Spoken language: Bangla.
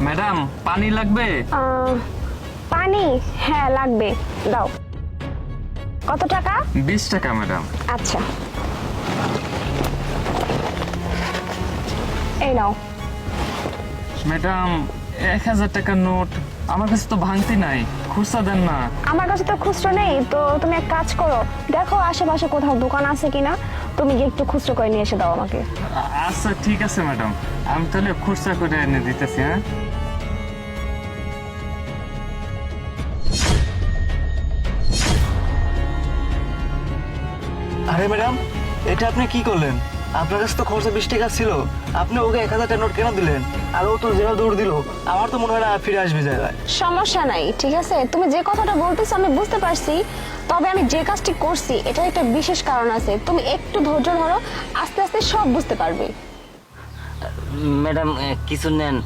ম্যাডাম পানি লাগবে? পানি? হ্যাঁ লাগবে, দাও। কত টাকা? 20 টাকা ম্যাডাম। আচ্ছা, এই নাও। ম্যাডাম 1000 টাকার নোট আমার কাছে তো ভাঙতি নাই, খুচরা দেন না। আমার কাছে তো খুচরো নেই, তো তুমি এক কাজ করো, দেখো আশেপাশে কোথাও দোকান আছে কিনা, তুমি গিয়ে একটু খুচরো করে নিয়ে এসে দাও আমাকে। আচ্ছা ঠিক আছে ম্যাডাম, আমি তাহলে খুচরা করে এনে দিতেছি। হ্যাঁ আরে ম্যাডাম, এটা আপনি কি করলেন? আপনার কাছে তো খরচা 20 টাকা ছিল, আপনি ওকে 1000 টাকা নোট কেন দিলেন? আর ও তো যেভাবে দৌড় দিল, আমার তো মনে হয় না ফিরে আসবে জায়গায়। সমস্যা নাই, ঠিক আছে, তুমি যে কথাটা বলতেছো আমি বুঝতে পারছি, তবে আমি যে কাজটি করছি এটা একটা বিশেষ কারণ আছে, তুমি একটু ধৈর্য ধরো, আস্তে আস্তে সব বুঝতে পারবে। ম্যাডাম কিছু নেন,